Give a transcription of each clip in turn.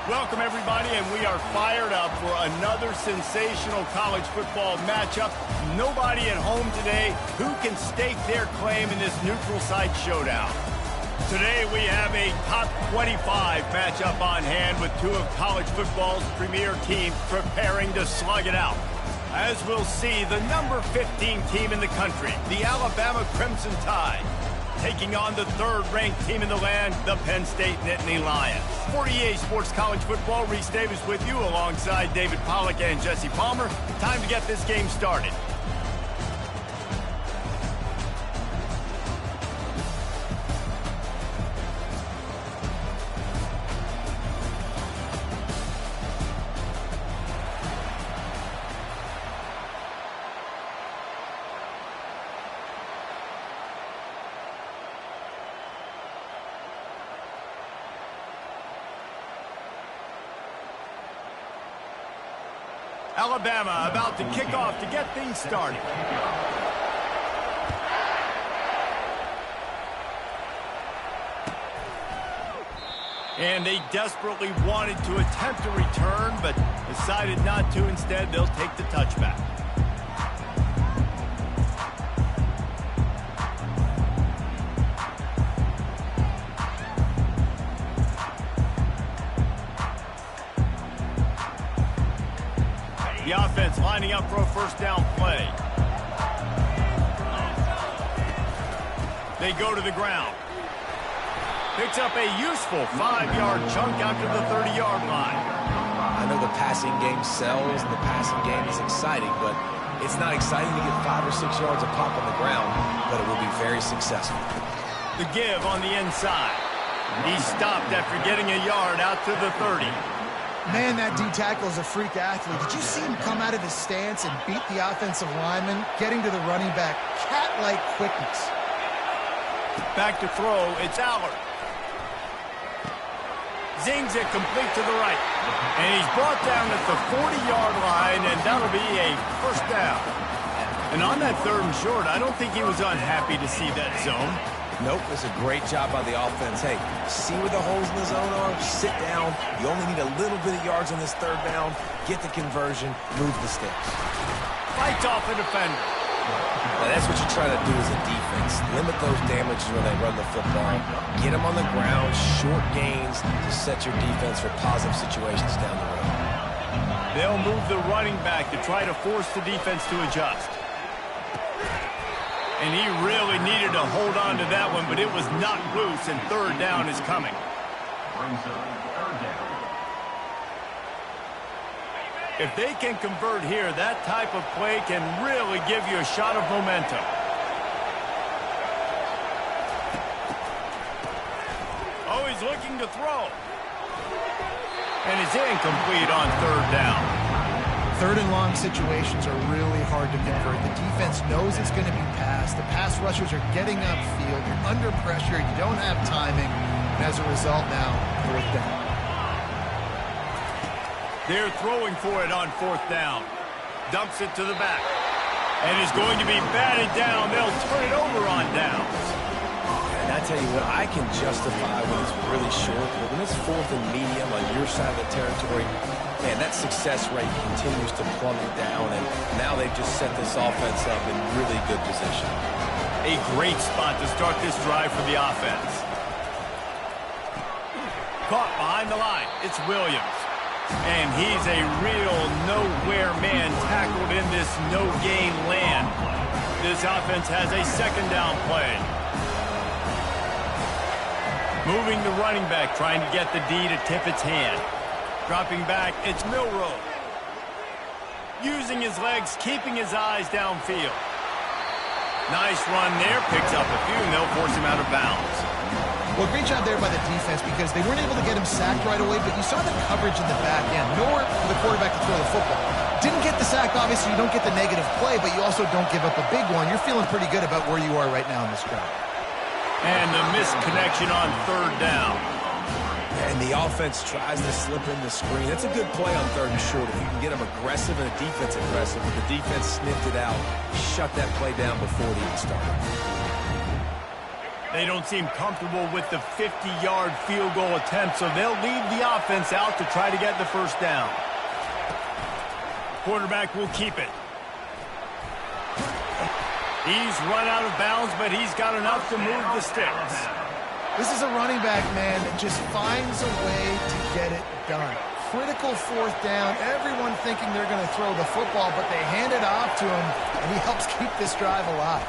Welcome, everybody, and we are fired up for another sensational college football matchup. Nobody at home today who can stake their claim in this neutral site showdown. Today we have a top 25 matchup on hand with two of college football's premier teams preparing to slug it out. As we'll see, the number 15 team in the country, the Alabama Crimson Tide, taking on the third-ranked team in the land, the Penn State Nittany Lions. For EA Sports College Football, Reese Davis with you alongside David Pollack and Jesse Palmer. Time to get this game started. Alabama about to kick off to get things started. And they desperately wanted to attempt a return, but decided not to. Instead, they'll take the touchback. The offense lining up for a first down play. They go to the ground. Picks up a useful 5-yard chunk after the 30-yard line. I know the passing game sells and the passing game is exciting, but it's not exciting to get 5 or 6 yards of pop on the ground, but it will be very successful. The give on the inside. He stopped after getting a yard out to the 30. Man, that D-tackle is a freak athlete. Did you see him come out of his stance and beat the offensive lineman, getting to the running back? Cat-like quickness. Back to throw, it's Allard. Zings it complete to the right. And he's brought down at the 40-yard line, and that'll be a first down. And on that third and short, I don't think he was unhappy to see that zone. Nope, it's a great job by the offense. Hey, see where the holes in the zone are? Sit down. You only need a little bit of yards on this third down. Get the conversion. Move the sticks. Fights off the defender. Now, that's what you try to do as a defense. Limit those damages when they run the football. Get them on the ground, short gains to set your defense for positive situations down the road. They'll move the running back to try to force the defense to adjust. And he really needed to hold on to that one, but it was knocked loose, and third down is coming. If they can convert here, that type of play can really give you a shot of momentum. Oh, he's looking to throw. And it's incomplete on third down. Third and long situations are really hard to convert. The defense knows it's going to be passed. The pass rushers are getting upfield. You're under pressure. You don't have timing. And as a result now, fourth down. They're throwing for it on fourth down. Dumps it to the back. And is going to be batted down. They'll turn it over on downs. And I tell you what, I can justify when it's really short, but when it's fourth and medium on your side of the territory, man, that success rate continues to plummet down, and now they've just set this offense up in really good position. A great spot to start this drive for the offense. Caught behind the line. It's Williams. And he's a real nowhere man tackled in this no-gain land. This offense has a second down play. Moving the running back, trying to get the D to tip its hand. Dropping back, it's Milroe. Using his legs, keeping his eyes downfield. Nice run there, picks up a few, and they'll force him out of bounds. Well, great job there by the defense because they weren't able to get him sacked right away, but you saw the coverage in the back end. Nowhere for the quarterback to throw the football. Didn't get the sack, obviously, you don't get the negative play, but you also don't give up a big one. You're feeling pretty good about where you are right now in this drive. And the missed connection on third down. And the offense tries to slip in the screen. That's a good play on third and short. If you can get them aggressive and a defense aggressive, but the defense sniffed it out, shut that play down before it even started. They don't seem comfortable with the 50-yard field goal attempt, so they'll leave the offense out to try to get the first down. Quarterback will keep it. He's run out of bounds, but he's got enough to move the sticks. This is a running back, man, that just finds a way to get it done. Critical fourth down. Everyone thinking they're going to throw the football, but they hand it off to him, and he helps keep this drive alive.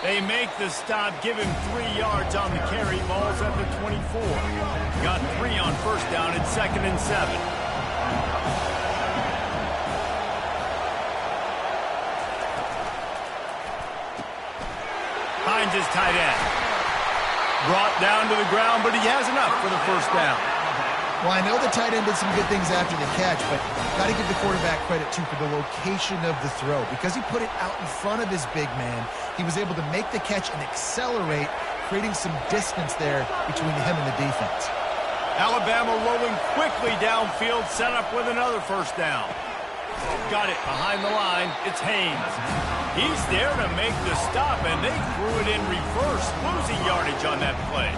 They make the stop, give him 3 yards on the carry. Ball's at the 24. Got 3 on first down. It's 2nd and 7. Finds his tight end. Brought down to the ground, but he has enough for the first down. Well, I know the tight end did some good things after the catch, but got to give the quarterback credit, too, for the location of the throw. Because he put it out in front of his big man, he was able to make the catch and accelerate, creating some distance there between him and the defense. Alabama rolling quickly downfield, set up with another first down. Got it behind the line. It's Haynes. He's there to make the stop, and they threw it in reverse, losing yardage on that play.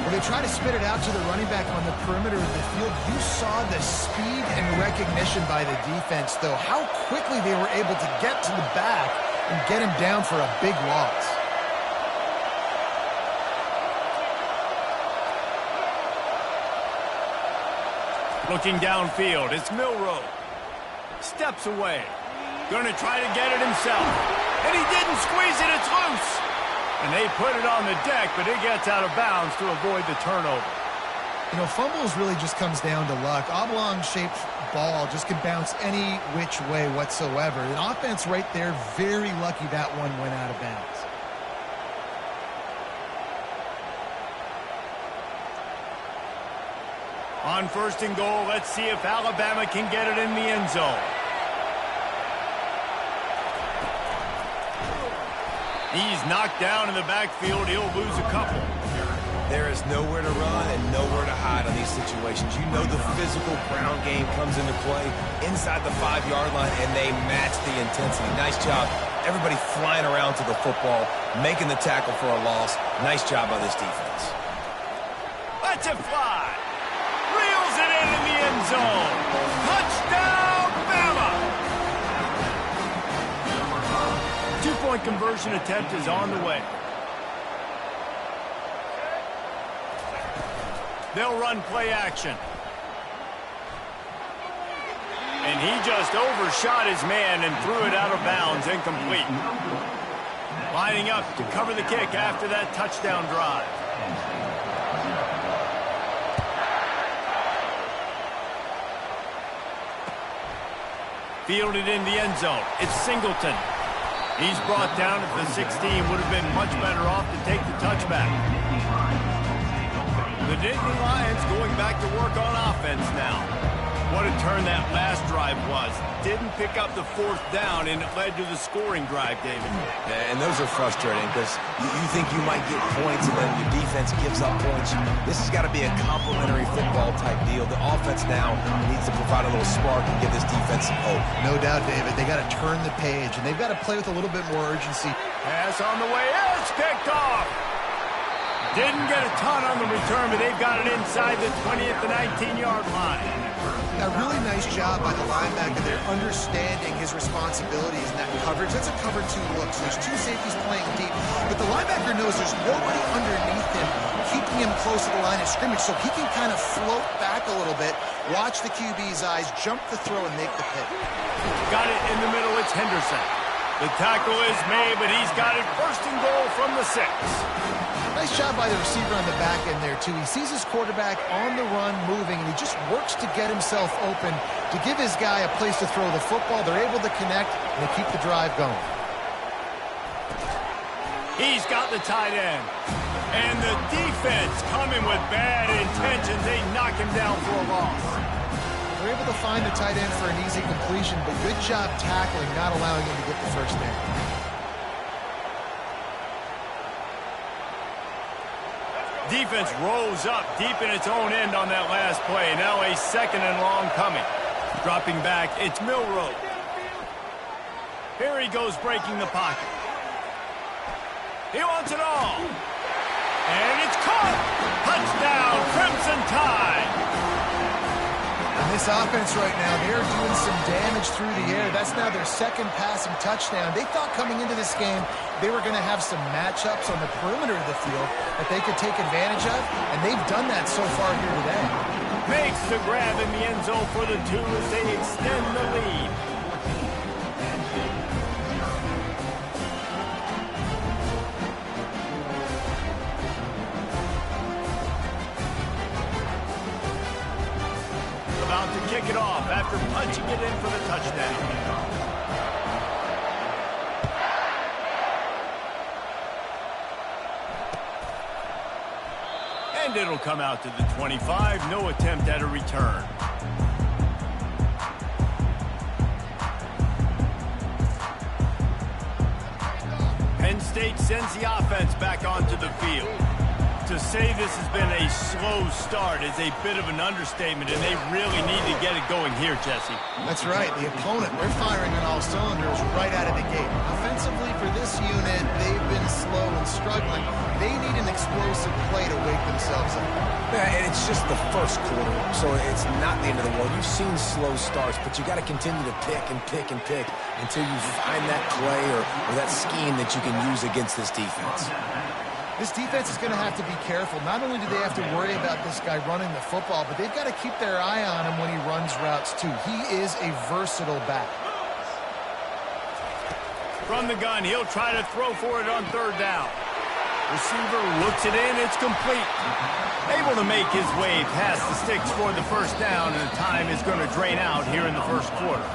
When they try to spit it out to the running back on the perimeter of the field, you saw the speed and recognition by the defense, though, how quickly they were able to get to the back and get him down for a big loss. Looking downfield, it's Milroe. Steps away. Going to try to get it himself. And he didn't squeeze it, it's loose. And they put it on the deck, but it gets out of bounds to avoid the turnover. You know, fumbles really just comes down to luck. Oblong-shaped ball just can bounce any which way whatsoever. The offense right there, very lucky that one went out of bounds. On 1st and goal, let's see if Alabama can get it in the end zone. He's knocked down in the backfield. He'll lose a couple. There is nowhere to run and nowhere to hide on these situations. You know the physical ground game comes into play inside the 5-yard line, and they match the intensity. Nice job. Everybody flying around to the football, making the tackle for a loss. Nice job by this defense. Let's it fly. Reels it in the end zone. Touchdown, Bama! 2-point conversion attempt is on the way. They'll run play action. And he just overshot his man and threw it out of bounds, incomplete. Lining up to cover the kick after that touchdown drive. Fielded in the end zone. It's Singleton. He's brought down at the 16. Would have been much better off to take the touchback. The Nittany Lions going back to work on offense now. What a turn that last drive was. Didn't pick up the 4th down, and it led to the scoring drive, David. Yeah, and those are frustrating because you think you might get points, and then your defense gives up points. This has got to be a complementary football type deal. The offense now needs to provide a little spark and give this defense some hope. No doubt, David. They got to turn the page, and they've got to play with a little bit more urgency. Pass on the way. It's picked off. Didn't get a ton on the return, but they've got it inside the 20 at the 19-yard line. A really nice job by the linebacker there, understanding his responsibilities in that coverage. That's a cover 2 look, so there's 2 safeties playing deep. But the linebacker knows there's nobody underneath him, keeping him close to the line of scrimmage, so he can kind of float back a little bit, watch the QB's eyes, jump the throw, and make the pick. Got it in the middle. It's Henderson. The tackle is made, but he's got it 1st and goal from the 6. Nice job by the receiver on the back end there, too. He sees his quarterback on the run moving, and he just works to get himself open to give his guy a place to throw the football. They're able to connect, and they keep the drive going. He's got the tight end. And the defense coming with bad intentions. They knock him down for a loss. They're able to find the tight end for an easy completion, but good job tackling, not allowing him to get the first down. Defense rolls up deep in its own end on that last play. Now a 2nd and long coming. Dropping back, it's Milroe. Here he goes breaking the pocket. He wants it all. And it's caught. Touchdown, Crimson Tide. And this offense right now, they're doing some damage through the air. That's now their second passing touchdown. They thought coming into this game they were going to have some matchups on the perimeter of the field that they could take advantage of, and they've done that so far here today. Makes the grab in the end zone for the 2 as they extend the lead. About to kick it off after punching it in for the touchdown. And it'll come out to the 25. No attempt at a return. Penn State sends the offense back onto the field. To say this has been a slow start is a bit of an understatement, and they really need to get it going here, Jesse. That's right. The opponent, they're firing on all cylinders right out of the gate. Offensively for this unit, they've been slow and struggling. They need an explosive play to wake themselves up. Yeah, and it's just the first quarter, so it's not the end of the world. You've seen slow starts, but you got to continue to pick and pick and pick until you find that play or that scheme that you can use against this defense. This defense is going to have to be careful. Not only do they have to worry about this guy running the football, but they've got to keep their eye on him when he runs routes, too. He is a versatile back. From the gun, he'll try to throw for it on third down. Receiver looks it in. It's complete. Able to make his way past the sticks for the first down, and the time is going to drain out here in the first quarter.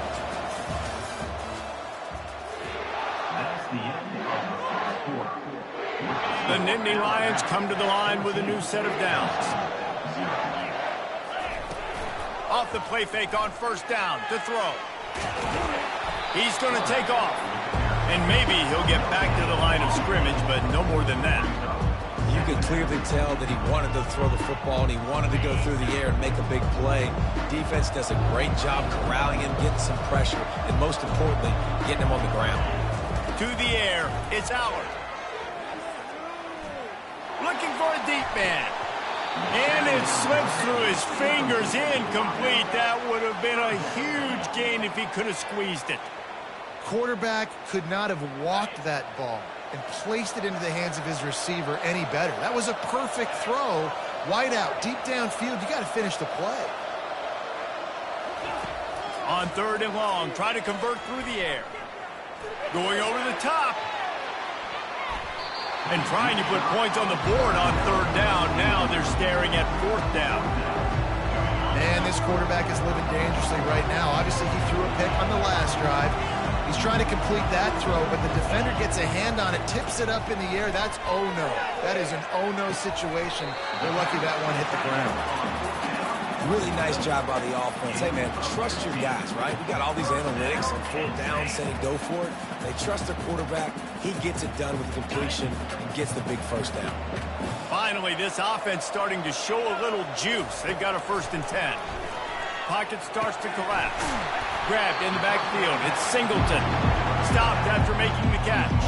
The Nittany Lions come to the line with a new set of downs. Off the play fake on first down to throw. He's going to take off. And maybe he'll get back to the line of scrimmage, but no more than that. You could clearly tell that he wanted to throw the football and he wanted to go through the air and make a big play. Defense does a great job corralling him, getting some pressure, and most importantly, getting him on the ground. To the air, it's Allard. Looking for a deep man. And it slips through his fingers, incomplete. That would have been a huge gain if he could have squeezed it. Quarterback could not have walked that ball and placed it into the hands of his receiver any better. That was a perfect throw. Wide out, deep downfield. You got to finish the play. On third and long, try to convert through the air. Going over the top. And trying to put points on the board on third down. Now they're staring at fourth down. And this quarterback is living dangerously right now. Obviously, he threw a pick on the last drive. He's trying to complete that throw, but the defender gets a hand on it, tips it up in the air. That's oh-no. That is an oh-no situation. They're lucky that one hit the ground. Really nice job by the offense. Hey, man, trust your guys, right? We got all these analytics on fourth down saying go for it. They trust their quarterback. He gets it done with completion and gets the big first down. Finally, this offense starting to show a little juice. They've got a 1st and 10. Pocket starts to collapse. Grabbed in the backfield. It's Singleton. Stopped after making the catch.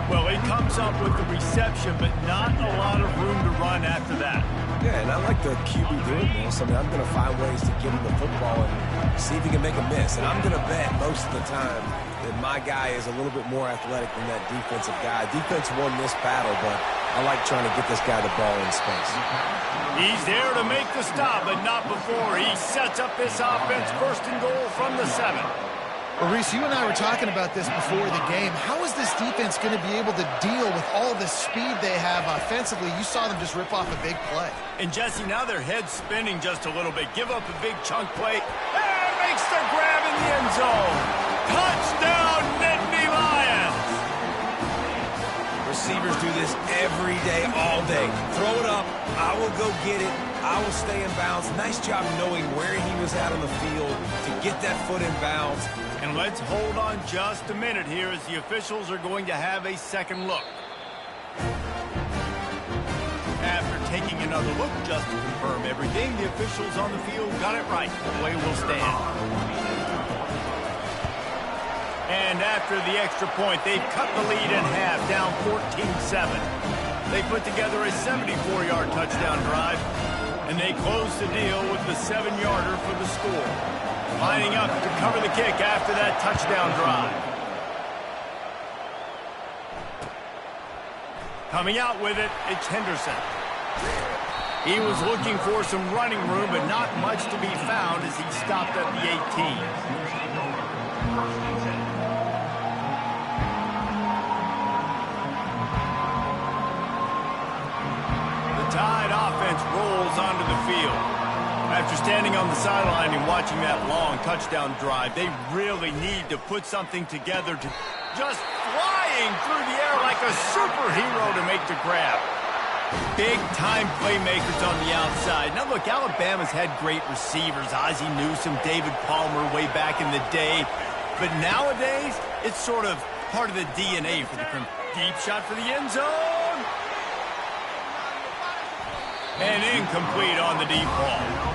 Well, he comes up with the reception, but not a lot of room to run after that. Yeah, and I like the QB doing this. I mean, I'm going to find ways to get him the football and see if he can make a miss. And I'm going to bet most of the time that my guy is a little bit more athletic than that defensive guy. Defense won this battle, but I like trying to get this guy the ball in space. He's there to make the stop, but not before. He sets up this offense 1st and goal from the 7. Well, Reese, you and I were talking about this before the game. How is this defense going to be able to deal with all the speed they have offensively? You saw them just rip off a big play. And, Jesse, now their head's spinning just a little bit. Give up a big chunk play. And makes the grab in the end zone. Touchdown, Nittany Lions! Receivers do this every day, all day. Throw it up. I will go get it. I will stay in bounds. Nice job knowing where he was at on the field to get that foot in bounds. And let's hold on just a minute here as the officials are going to have a second look. After taking another look just to confirm everything, the officials on the field got it right. The play will stand. And after the extra point, they've cut the lead in half, down 14-7. They put together a 74-yard touchdown drive, and they close the deal with the 7-yarder for the score. Lining up to cover the kick after that touchdown drive. Coming out with it, it's Henderson. He was looking for some running room, but not much to be found as he stopped at the 18. The Tide offense rolls onto the field. After standing on the sideline and watching that long touchdown drive, they really need to put something together to just flying through the air like a superhero to make the grab. Big-time playmakers on the outside. Now, look, Alabama's had great receivers. Ozzie Newsome, David Palmer way back in the day. But nowadays, it's sort of part of the DNA for the Crimson. Deep shot for the end zone. And incomplete on the deep ball.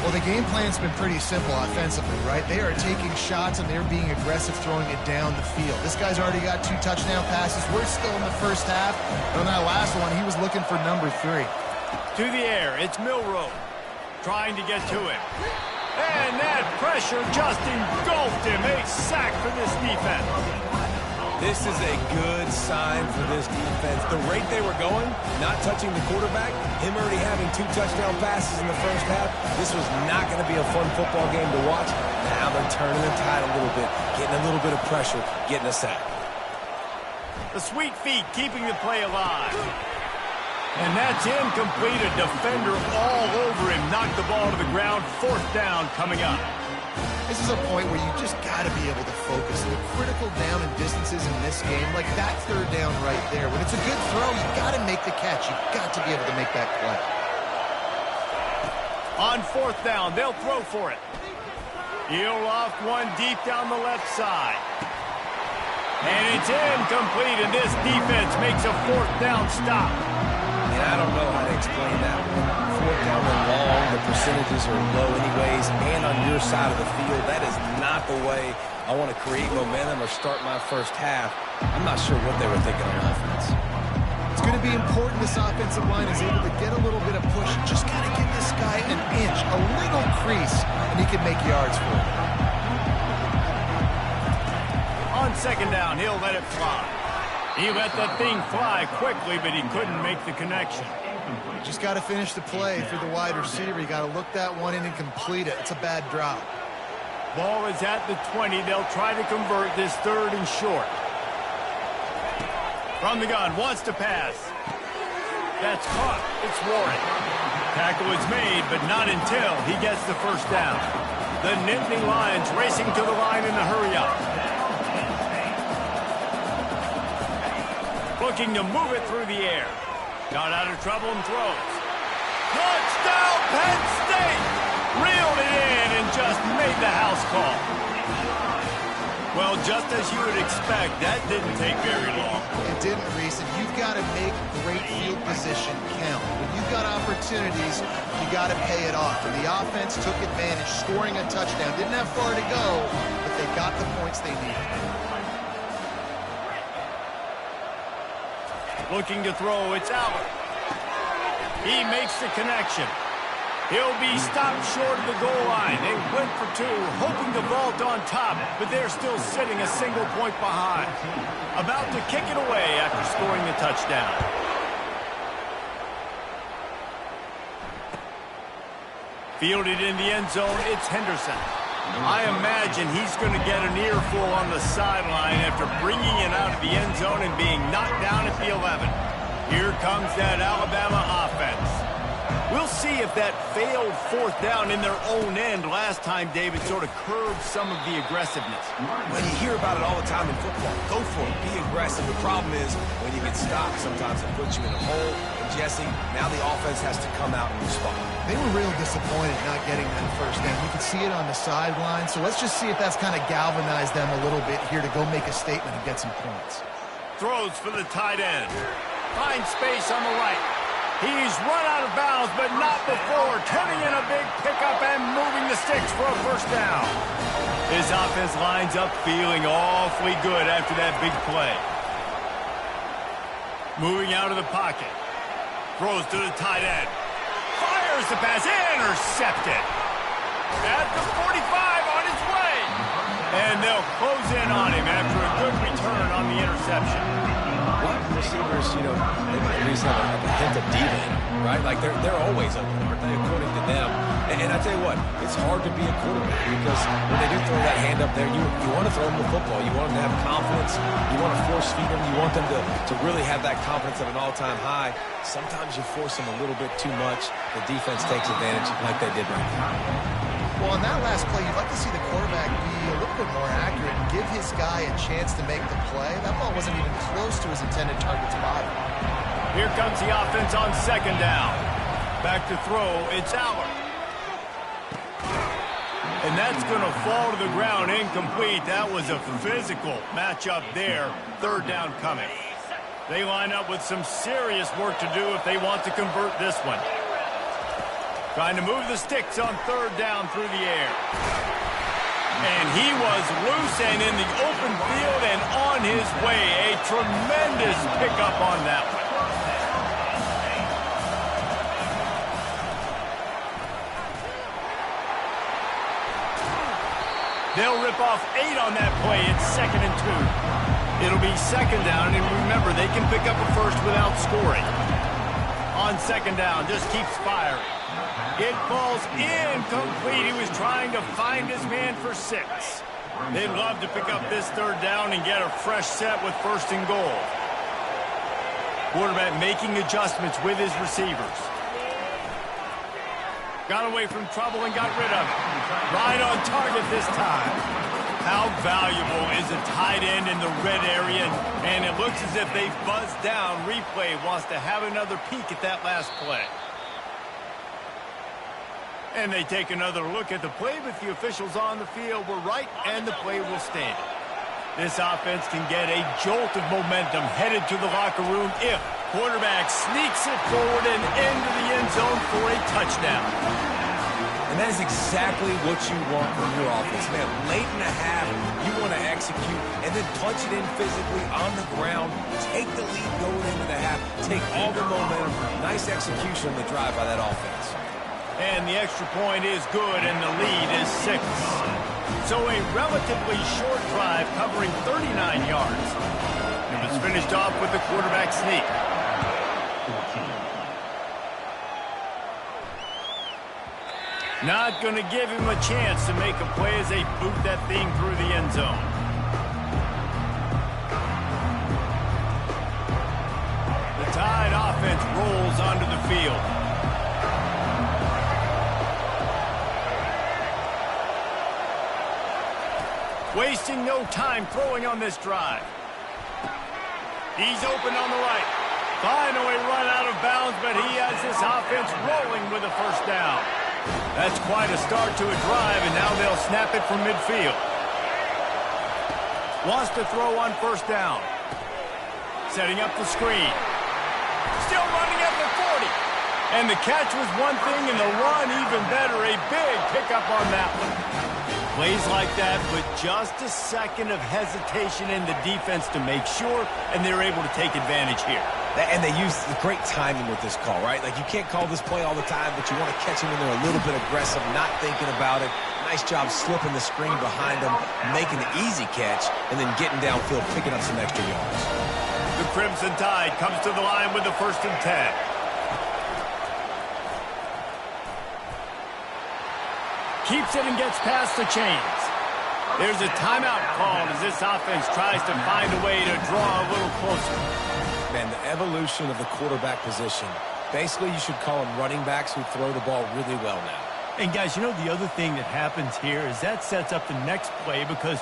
Well, the game plan's been pretty simple offensively, right? They are taking shots, and they're being aggressive throwing it down the field. This guy's already got 2 touchdown passes. We're still in the first half. And on that last one, he was looking for number 3. To the air, it's Milroe trying to get to him. And that pressure just engulfed him. A sack for this defense. This is a good sign for this defense. The rate they were going, not touching the quarterback, him already having 2 touchdown passes in the first half, this was not going to be a fun football game to watch. Now they're turning the tide a little bit, getting a little bit of pressure, getting a sack. The sweet feet keeping the play alive. And that's incomplete. A defender all over him. Knocked the ball to the ground. 4th down coming up. This is a point where you just got to be able to focus. The critical down and distances in this game, like that 3rd down right there. When it's a good throw, you got to make the catch. You got to be able to make that play. On 4th down, they'll throw for it. He'll off one deep down the left side. And it's incomplete, and this defense makes a 4th down stop. And I don't know how to explain that one. 4th down and long, the percentages are low anyways, and on your side of the field, that is not the way I want to create momentum or start my first half. I'm not sure what they were thinking on offense. It's going to be important this offensive line is able to get a little bit of push. Just got to give this guy an inch, a little crease, and he can make yards for it. On 2nd down, he'll let it fly. He let that thing fly quickly, but he couldn't make the connection. Just got to finish the play for the wide receiver. You got to look that one in and complete it. It's a bad drop. Ball is at the 20. They'll try to convert this 3rd and short. From the gun, wants to pass. That's caught. It's Warren. Tackle is made, but not until he gets the 1st down. The Nittany Lions racing to the line in the hurry-up. Looking to move it through the air. Got out of trouble and throws. Touchdown, Penn State! Reeled it in and just made the house call. Well, just as you would expect, that didn't take very long. It didn't, Reese, and you've got to make great field position count. When you've got opportunities, you got to pay it off. And the offense took advantage, scoring a touchdown. Didn't have far to go, but they got the points they needed. Looking to throw, it's Allen. He makes the connection. He'll be stopped short of the goal line. They went for 2, hoping to vault on top, but they're still sitting a single point behind. About to kick it away after scoring the touchdown. Fielded in the end zone, it's Henderson. I imagine he's going to get an earful on the sideline after bringing it out of the end zone and being knocked down at the 11. Here comes that Alabama offense. We'll see if that failed 4th down in their own end last time, David, sort of curbed some of the aggressiveness. Well, you hear about it all the time in football. Go for it. Be aggressive. The problem is when you get stopped, sometimes it puts you in a hole. And, Jesse, now the offense has to come out and respond. They were real disappointed not getting that 1st down. You could see it on the sideline. So let's just see if that's kind of galvanized them a little bit here to go make a statement and get some points. Throws for the tight end. Finds space on the right. He's run out of bounds, but not before turning in a big pickup and moving the sticks for a first down. His offense lines up feeling awfully good after that big play. Moving out of the pocket. Throws to the tight end. Fires the pass. Intercepted. At the 45 on his way. And they'll close in on him after a good return on the interception. Wide receivers, they at least have a hint of diva in them, right? Like, they're always open, aren't they, according to them? And I tell you what, it's hard to be a quarterback because when they do throw that hand up there, you want to throw them the football. You want them to have confidence. You want to force feed them. You want them to really have that confidence at an all-time high. Sometimes you force them a little bit too much. The defense takes advantage like they did right now. Well, on that last play, you'd like to see the quarterback be a little bit more accurate and give his guy a chance to make the play. That ball wasn't even close to his intended target's body. Here comes the offense on second down. Back to throw, it's Aller. And that's going to fall to the ground incomplete. That was a physical matchup there. Third down coming. They line up with some serious work to do if they want to convert this one. Trying to move the sticks on third down through the air. And he was loose and in the open field and on his way. A tremendous pickup on that one. They'll rip off 8 on that play. It's 2nd and 2. It'll be second down, and remember, they can pick up a first without scoring. On second down, just keeps firing. It falls incomplete. He was trying to find his man for 6. They'd love to pick up this third down and get a fresh set with first and goal. Quarterback making adjustments with his receivers. Got away from trouble and got rid of it. Right on target this time. How valuable is a tight end in the red area? And it looks as if they've buzzed down. Replay wants to have another peek at that last play. And they take another look at the play, but the officials on the field were right, and the play will stand. This offense can get a jolt of momentum headed to the locker room if quarterback sneaks it forward and into the end zone for a touchdown. And that is exactly what you want from your offense, man. Late in the half, you want to execute and then punch it in physically on the ground. Take the lead going into the half. Take all the momentum. Nice execution on the drive by that offense. And the extra point is good, and the lead is 6. So a relatively short drive covering 39 yards. It was finished off with the quarterback sneak. Not going to give him a chance to make a play as they boot that thing through the end zone. The Tide offense rolls onto the field. Wasting no time throwing on this drive. He's open on the right. Finally run out of bounds, but he has this offense rolling with a first down. That's quite a start to a drive, and now they'll snap it from midfield. Wants to throw on first down. Setting up the screen. Still running at the 40. And the catch was one thing, and the run even better. A big pickup on that one. Plays like that, but just a second of hesitation in the defense to make sure, and they're able to take advantage here. And they use great timing with this call, right? Like, you can't call this play all the time, but you want to catch him when they're a little bit aggressive, not thinking about it. Nice job slipping the screen behind them, making the easy catch, and then getting downfield, picking up some extra yards. The Crimson Tide comes to the line with the 1st and 10. Keeps it and gets past the chains. There's a timeout called as this offense tries to find a way to draw a little closer. Man, the evolution of the quarterback position. Basically, you should call them running backs who throw the ball really well now. And guys, you know the other thing that happens here is that sets up the next play because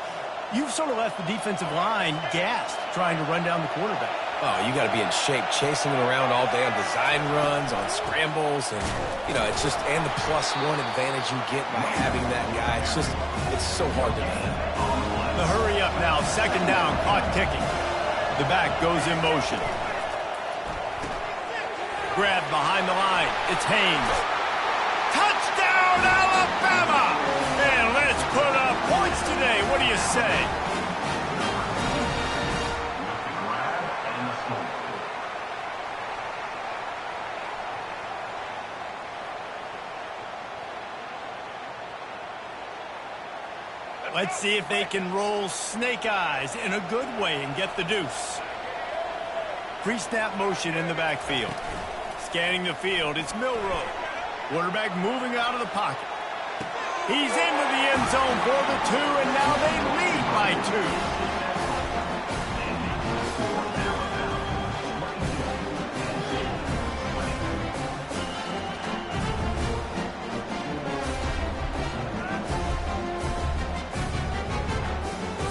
you've sort of left the defensive line gassed trying to run down the quarterback. Oh, you got to be in shape, chasing him around all day on design runs, on scrambles, and, it's just, and the +1 advantage you get by having that guy. It's so hard to do. The hurry up now, second down, clock ticking. The back goes in motion. Grabbed behind the line. It's Haynes. Touchdown, Alabama! And let's put up points today. What do you say? Let's see if they can roll snake eyes in a good way and get the deuce. Pre-snap motion in the backfield. Scanning the field, it's Milroe. Quarterback moving out of the pocket. He's into the end zone for the 2, and now they lead by 2.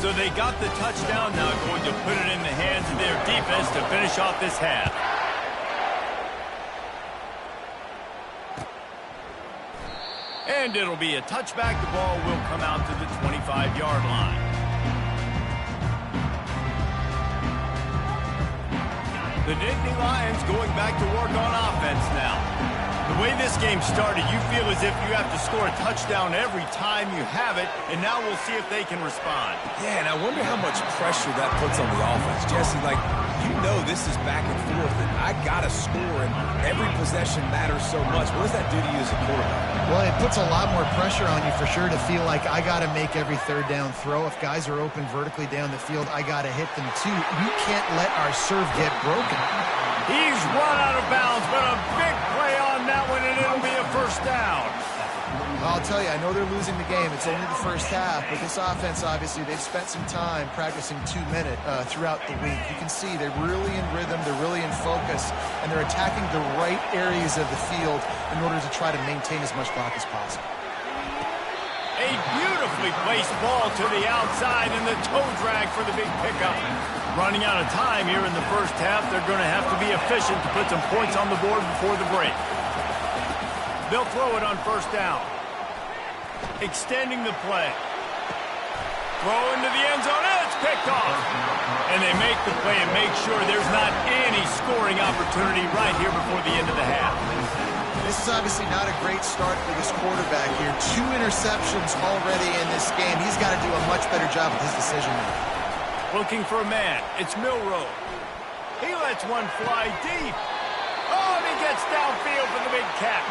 So they got the touchdown, now going to put it in the hands of their defense to finish off this half. And it'll be a touchback. The ball will come out to the 25-yard line. The Nittany Lions going back to work on offense now. The way this game started, you feel as if you have to score a touchdown every time you have it, and now we'll see if they can respond. Yeah, and I wonder how much pressure that puts on the offense. Jesse, like, you know this is back and forth, and I got to score, and every possession matters so much. What does that do to you as a quarterback? Well, it puts a lot more pressure on you for sure to feel like I got to make every third down throw. If guys are open vertically down the field, I got to hit them too. We can't let our serve get broken. He's run out of bounds, but a big play on that one, and it'll be a first down. I'll tell you, I know they're losing the game. It's only the first half, but this offense, obviously, they've spent some time practicing 2-minute throughout the week. You can see they're really in rhythm, they're really in focus, and they're attacking the right areas of the field in order to try to maintain as much clock as possible. A beautifully placed ball to the outside, and the toe drag for the big pickup. Running out of time here in the first half, they're going to have to be efficient to put some points on the board before the break. They'll throw it on first down. Extending the play. Throw into the end zone, and it's picked off. And they make the play and make sure there's not any scoring opportunity right here before the end of the half. This is obviously not a great start for this quarterback here. 2 interceptions already in this game. He's got to do a much better job with his decision-making. Looking for a man. It's Milroe. He lets one fly deep. Oh, and he gets downfield for the big catch.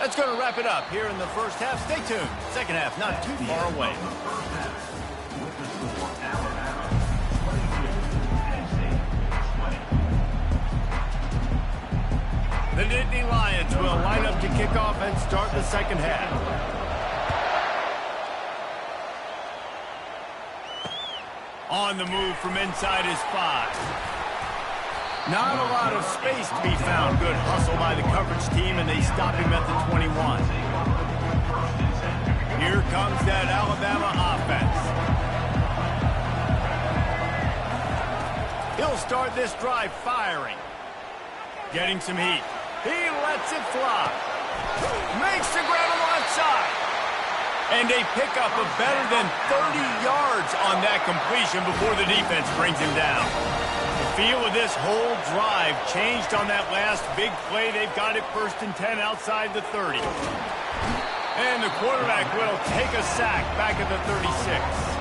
That's going to wrap it up here in the first half. Stay tuned. Second half not too far away. The Nittany Lions will line up to kick off and start the second half. On the move from inside his 5. Not a lot of space to be found. Good hustle by the coverage team, and they stop him at the 21. Here comes that Alabama offense. He'll start this drive firing. Getting some heat. He lets it fly. Makes the grab alongside. And they pick up a better than 30 yards on that completion before the defense brings him down. The feel of this whole drive changed on that last big play. They've got it 1st and 10 outside the 30. And the quarterback will take a sack back at the 36.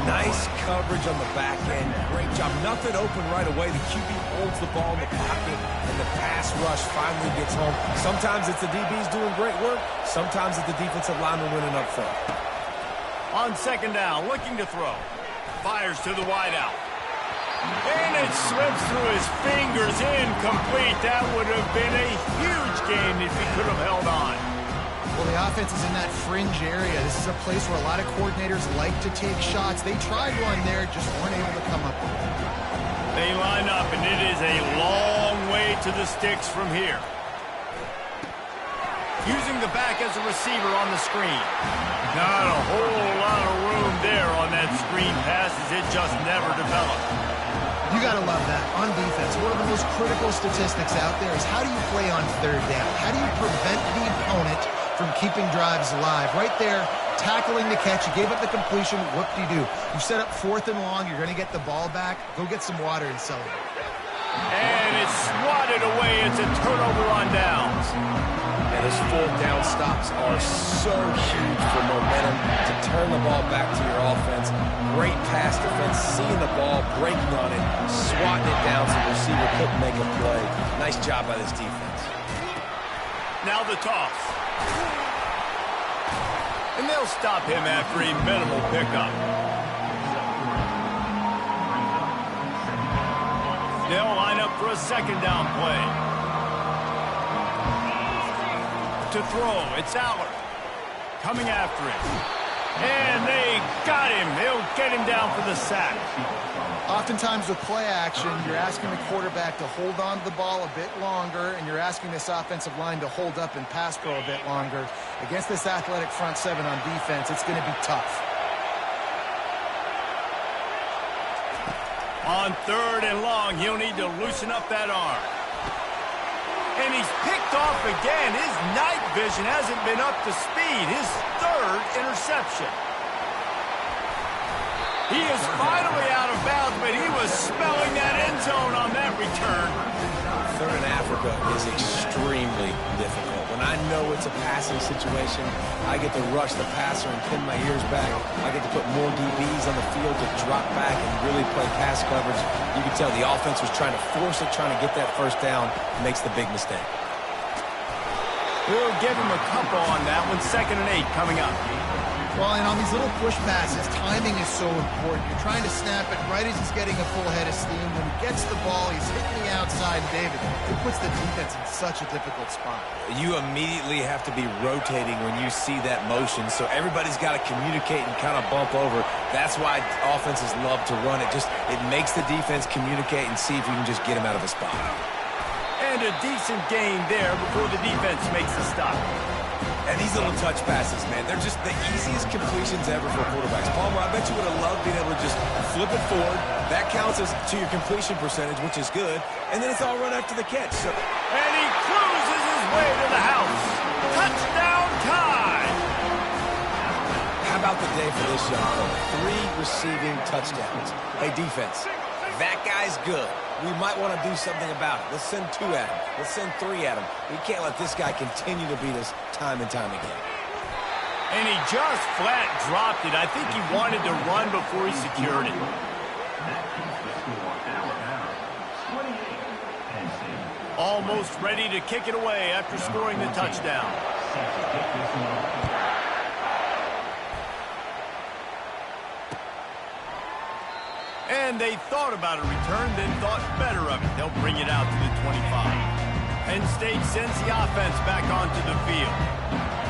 Nice coverage on the back end. Great job. Nothing open right away. The QB holds the ball in the pocket, and the pass rush finally gets home. Sometimes it's the DBs doing great work. Sometimes it's the defensive lineman winning up front. On second down, looking to throw. Fires to the wideout. And it slips through his fingers. Incomplete. That would have been a huge gain if he could have held on. Well, the offense is in that fringe area. This is a place where a lot of coordinators like to take shots. They tried one there, just weren't able to come up with it. They line up, and it is a long way to the sticks from here. Using the back as a receiver on the screen. Not a whole lot of room there on that screen pass, as it just never developed. You got to love that. On defense, one of the most critical statistics out there is how do you play on third down? How do you prevent the opponent from keeping drives alive? Right there, tackling the catch. You gave up the completion. Whoop-de-doo. You set up 4th and long. You're going to get the ball back. Go get some water and celebrate. And it's swatted away. It's a turnover on downs. And those 4th down stops are so huge for momentum to turn the ball back to your offense. Great pass defense, seeing the ball, breaking on it, swatting it down so the receiver couldn't make a play. Nice job by this defense. Now the toss. And they'll stop him after a minimal pickup. They'll line up for a 2nd down play. To throw, it's Allard. Coming after him. And they got him. They'll get him down for the sack. Oftentimes with play action, you're asking the quarterback to hold on to the ball a bit longer, and you're asking this offensive line to hold up and pass pro a bit longer. Against this athletic front 7 on defense, it's going to be tough. On 3rd and long, he'll need to loosen up that arm. And he's picked off again. His night vision hasn't been up to speed. His 3rd interception. He is finally out of bounds, but he was smelling that end zone on that return. 3rd in Africa is extremely difficult. When I know it's a passing situation, I get to rush the passer and pin my ears back. I get to put more DBs on the field to drop back and really play pass coverage. You can tell the offense was trying to force it, trying to get that 1st down, makes the big mistake. We'll give him a couple on that one. 2nd and 8 coming up. Well, and on these little push passes, timing is so important. You're trying to snap it right as he's getting a full head of steam. When he gets the ball, he's hitting the outside. David, it puts the defense in such a difficult spot. You immediately have to be rotating when you see that motion, so everybody's got to communicate and kind of bump over. That's why offenses love to run it. It makes the defense communicate and see if you can just get him out of a spot. And a decent gain there before the defense makes the stop. And these little touch passes, man, they're just the easiest completions ever for quarterbacks. Palmer, I bet you would have loved being able to just flip it forward. That counts as to your completion percentage, which is good. And then it's all run after the catch. So. And he cruises his way to the house. Touchdown time! How about the day for this young fella? 3 receiving touchdowns. Hey, defense, that guy's good. We might want to do something about it. Let's send 2 at him. Let's send 3 at him. We can't let this guy continue to beat us time and time again. And he just flat dropped it. I think he wanted to run before he secured it. Almost ready to kick it away after scoring the touchdown. And they thought about a return, then thought better of it. They'll bring it out to the 25. Penn State sends the offense back onto the field.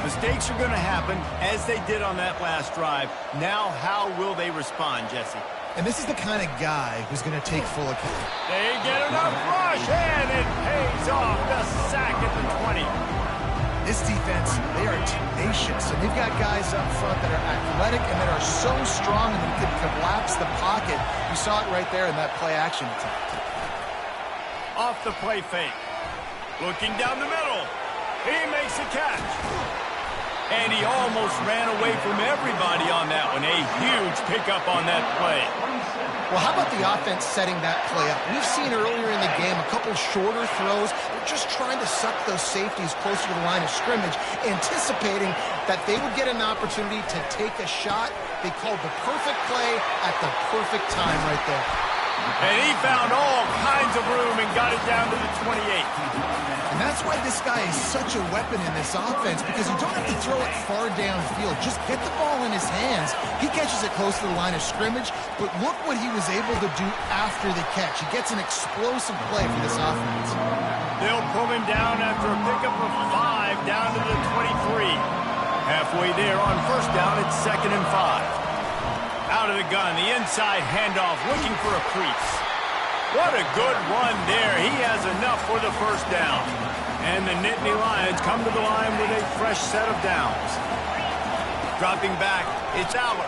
Mistakes are going to happen, as they did on that last drive. Now, how will they respond, Jesse? And this is the kind of guy who's going to take full account. They get enough rush, and it pays off. The sack at the 20. This defense, they are tenacious, and they've got guys up front that are athletic and that are so strong and they can collapse the pocket. You saw it right there in that play action attempt. Off the play fake. Looking down the middle. He makes a catch. And he almost ran away from everybody on that one. A huge pickup on that play. Well, how about the offense setting that play up? We've seen earlier in the game a couple shorter throws. They're just trying to suck those safeties closer to the line of scrimmage, anticipating that they would get an opportunity to take a shot. They called the perfect play at the perfect time right there. And he found all kinds of room and got it down to the 28. And that's why this guy is such a weapon in this offense, because you don't have to throw it far downfield. Just get the ball in his hands. He catches it close to the line of scrimmage, but look what he was able to do after the catch. He gets an explosive play for this offense. They'll pull him down after a pickup of 5 down to the 23. Halfway there on 1st down, it's 2nd and 5. Out of the gun, the inside handoff, looking for a crease. What a good run there. He has enough for the 1st down. And the Nittany Lions come to the line with a fresh set of downs. Dropping back, it's Allard.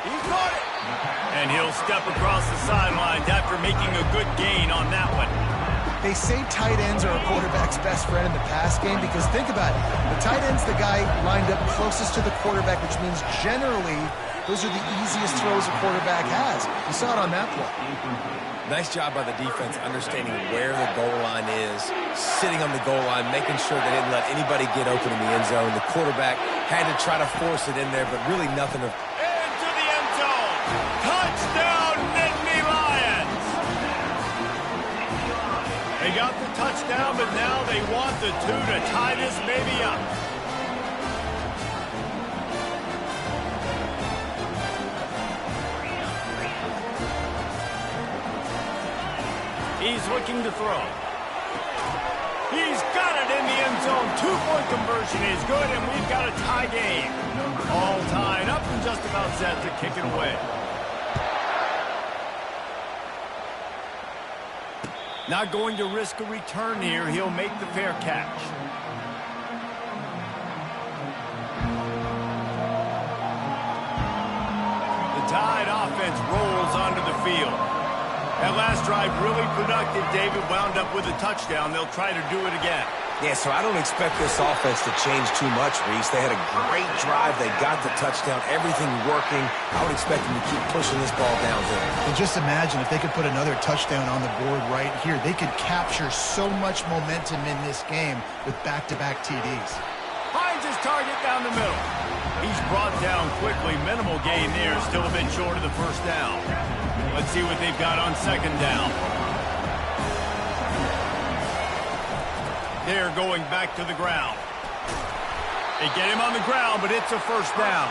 He's got it. And he'll step across the sidelines after making a good gain on that one. They say tight ends are a quarterback's best friend in the pass game because think about it. The tight end's the guy lined up closest to the quarterback, which means generally those are the easiest throws a quarterback has. You saw it on that play. Nice job by the defense understanding where the goal line is, sitting on the goal line, making sure they didn't let anybody get open in the end zone. The quarterback had to try to force it in there, but really nothing of... Into the end zone. Touchdown, Nittany Lions. They got the touchdown, but now they want the two to tie this baby up. He's looking to throw. He's got it in the end zone. Two-point conversion is good, and we've got a tie game. All tied up and just about set to kick it away. Not going to risk a return here. He'll make the fair catch. The Tide offense rolls onto the field. That last drive really productive. David wound up with a touchdown. They'll try to do it again. Yeah, so I don't expect this offense to change too much, Reese. They had a great drive. They got the touchdown. Everything working. I would expect them to keep pushing this ball downhill. And just imagine if they could put another touchdown on the board right here. They could capture so much momentum in this game with back-to-back TDs. Finds his target down the middle. He's brought down quickly. Minimal gain there. Still a bit short of the first down. Let's see what they've got on second down. They're going back to the ground. They get him on the ground, but it's a first down.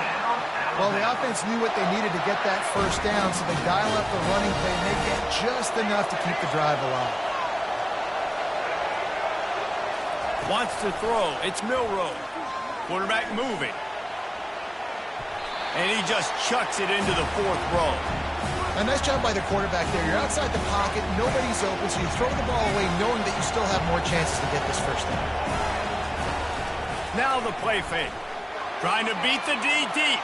Well, the offense knew what they needed to get that first down, so they dial up the running play, and they get just enough to keep the drive alive. Wants to throw. It's Milroe. Quarterback moving. And he just chucks it into the fourth row. A nice job by the quarterback there. You're outside the pocket, nobody's open, so you throw the ball away knowing that you still have more chances to get this first down. Now the play fake. Trying to beat the D deep.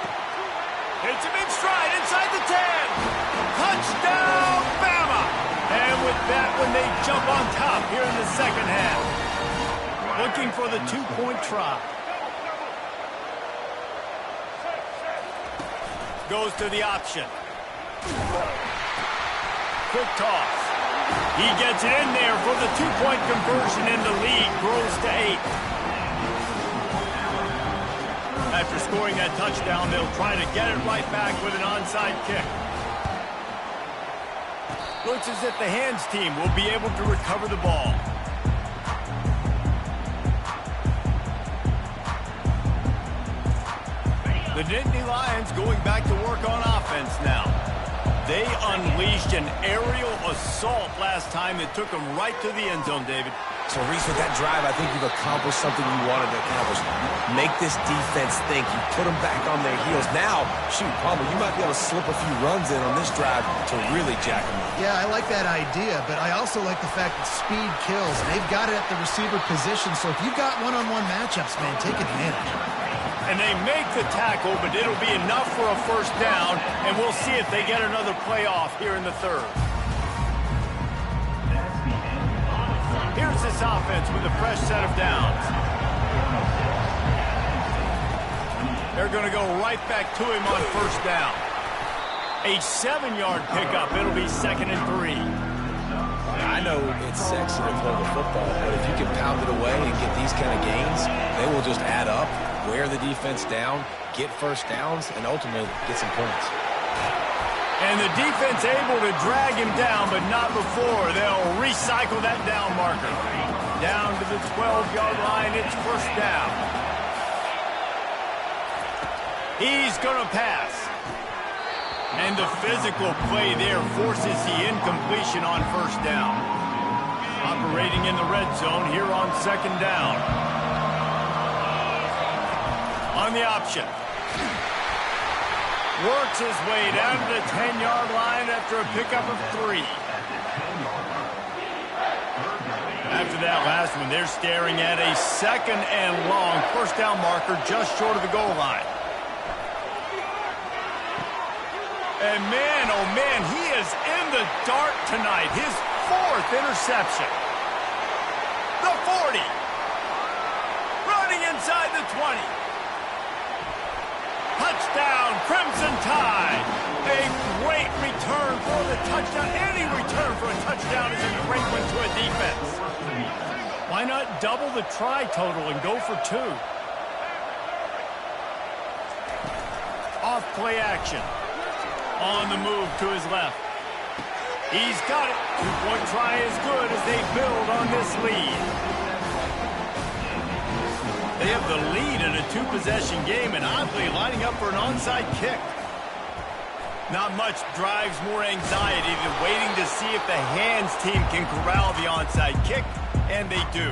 Hits him in stride inside the 10. Touchdown, Bama! And with that one, they jump on top here in the second half. Looking for the two-point try. Goes to the option. Quick toss. He gets it in there for the two-point conversion, and the lead grows to 8. After scoring that touchdown, they'll try to get it right back with an onside kick. Looks as if the hands team will be able to recover the ball. The Nittany Lions going back to work on offense now. They unleashed an aerial assault last time that took them right to the end zone, David. So, Reese, with that drive, I think you've accomplished something you wanted to accomplish. Make this defense think. You put them back on their heels. Now, shoot, Palmer, you might be able to slip a few runs in on this drive to really jack them up. Yeah, I like that idea, but I also like the fact that speed kills. They've got it at the receiver position, so if you've got one-on-one matchups, man, take advantage. And they make the tackle, but it'll be enough for a first down, and we'll see if they get another playoff here in the third. Here's this offense with a fresh set of downs. They're going to go right back to him on first down. A 7-yard pickup. It'll be 2nd and 3. I know it's sexy to throw the football, but if you can pound it away and get these kind of gains, they will just add up, wear the defense down, get first downs, and ultimately get some points. And the defense able to drag him down, but not before. They'll recycle that down marker. Down to the 12-yard line, it's first down. He's going to pass. And the physical play there forces the incompletion on first down. Operating in the red zone here on second down. On the option. Works his way down to the 10-yard line after a pickup of 3. After that last one, they're staring at a 2nd and long first down marker just short of the goal line. And man, oh man, he is in the dark tonight. His 4th interception. 40. Running inside the 20. Touchdown, Crimson Tide. A great return for the touchdown. Any return for a touchdown is a great one to a defense. Why not double the try total and go for 2? Off play action. On the move to his left. He's got it. 2-point try is good as they build on this lead. They have the lead in a 2-possession game and oddly lining up for an onside kick. Not much drives more anxiety than waiting to see if the hands team can corral the onside kick, and they do.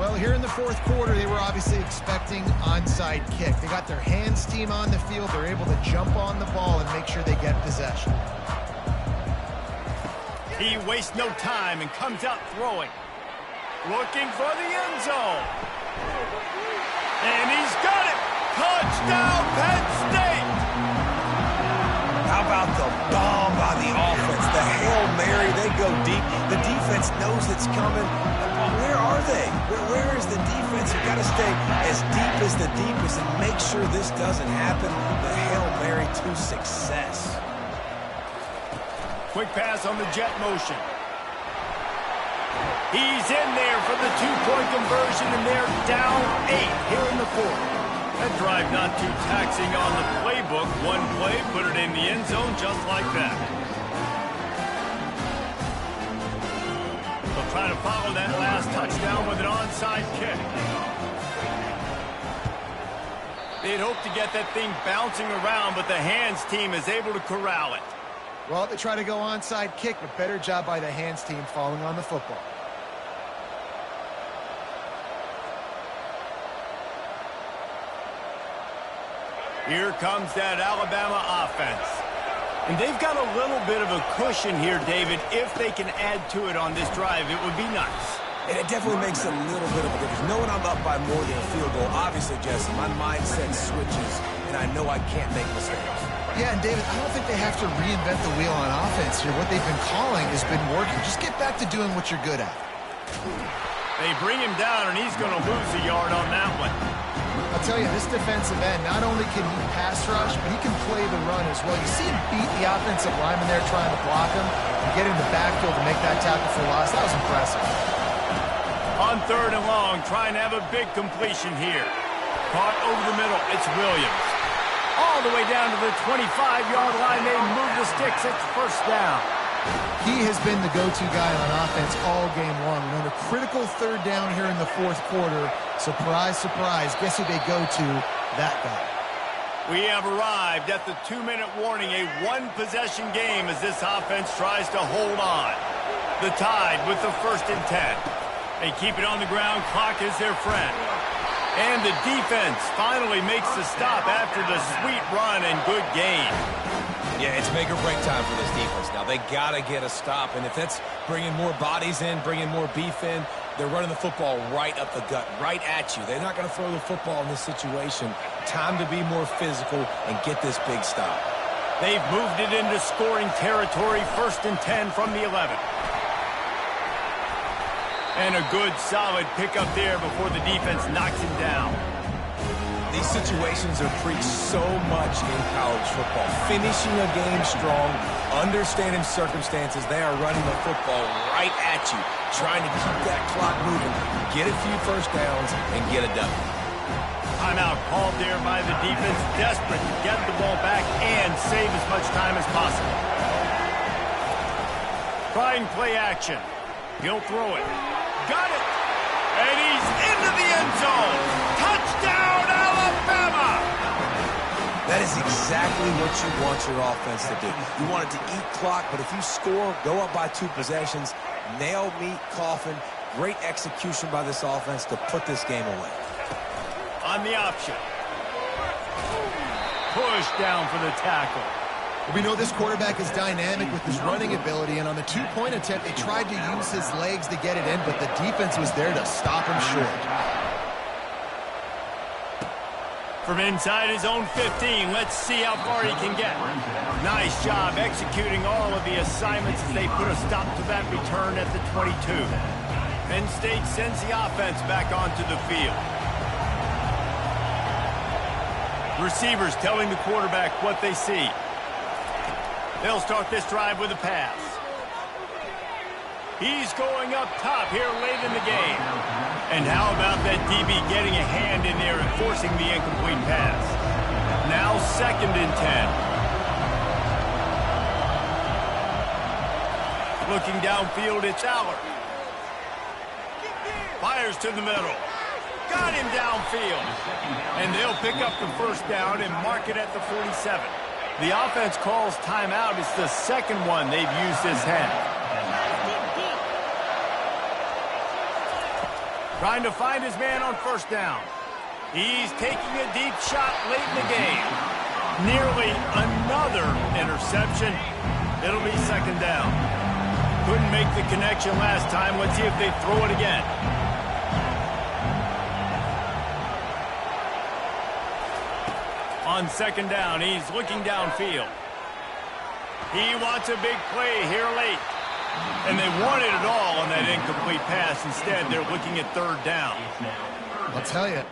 Well, here in the fourth quarter, they were obviously expecting onside kick. They got their hands team on the field. They're able to jump on the ball and make sure they get possession. He wastes no time and comes out throwing. Looking for the end zone. And he's got it! Touchdown, Penn State! How about the bomb by the offense? The Hail Mary, they go deep. The defense knows it's coming. Where are they? Where is the defense? You've got to stay as deep as the deepest and make sure this doesn't happen. The Hail Mary to success. Quick pass on the jet motion. He's in there for the 2-point conversion, and they're down 8 here in the fourth. That drive not too taxing on the playbook. One play, put it in the end zone just like that. They'll try to follow that last touchdown with an onside kick. They'd hope to get that thing bouncing around, but the hands team is able to corral it. Well, they try to go onside kick, but better job by the hands team falling on the football. Here comes that Alabama offense. And they've got a little bit of a cushion here, David. If they can add to it on this drive, it would be nice. And it definitely makes a little bit of a difference. Knowing I'm up by more than a field goal, obviously, Jesse, my mindset switches, and I know I can't make mistakes. Yeah, and David, I don't think they have to reinvent the wheel on offense here. What they've been calling has been working. Just get back to doing what you're good at. They bring him down, and he's going to lose a yard on that one. I'll tell you, this defensive end, not only can he pass rush, but he can play the run as well. You see him beat the offensive lineman there trying to block him and get in the backfield to make that tackle for loss. That was impressive. On 3rd and long, trying to have a big completion here. Caught over the middle. It's Williams. All the way down to the 25-yard line. They move the sticks. It's first down. He has been the go-to guy on offense all game long. And on a critical 3rd down here in the fourth quarter, surprise, surprise, guess who they go to? That guy. We have arrived at the 2-minute warning, a 1-possession game as this offense tries to hold on. The Tide with the 1st and 10. They keep it on the ground. Clock is their friend. And the defense finally makes the stop after the sweet run and good gain. Yeah, it's make or break time for this defense now. They got to get a stop, and if that's bringing more bodies in, bringing more beef in, they're running the football right up the gut, right at you. They're not going to throw the football in this situation. Time to be more physical and get this big stop. They've moved it into scoring territory, 1st and 10 from the 11. And a good, solid pickup there before the defense knocks him down. These situations are preached so much in college football. Finishing a game strong, understanding circumstances. They are running the football right at you, trying to keep that clock moving, get a few first downs, and get a W. Timeout called there by the defense, desperate to get the ball back and save as much time as possible. Trying play action. He'll throw it. Got it. And he's into the end zone. Touchdown, Alabama! That is exactly what you want your offense to do. You want it to eat clock, but if you score, go up by 2 possessions, nail, meet, coffin. Great execution by this offense to put this game away. On the option. Push down for the tackle. We know this quarterback is dynamic with his running ability, and on the 2-point attempt, they tried to use his legs to get it in, but the defense was there to stop him short. From inside his own 15, let's see how far he can get. Nice job executing all of the assignments as they put a stop to that return at the 22. Penn State sends the offense back onto the field. Receivers telling the quarterback what they see. They'll start this drive with a pass. He's going up top here late in the game. And how about that DB getting a hand in there and forcing the incomplete pass? Now 2nd and 10. Looking downfield, it's Aller. Fires to the middle. Got him downfield. And they'll pick up the first down and mark it at the 47. The offense calls timeout. It's the second one they've used this half. Trying to find his man on first down. He's taking a deep shot late in the game. Nearly another interception. It'll be 2nd down. Couldn't make the connection last time. Let's see if they throw it again. On 2nd down, he's looking downfield. He wants a big play here late. And they wanted it all on that incomplete pass. Instead, they're looking at 3rd down. I'll tell you,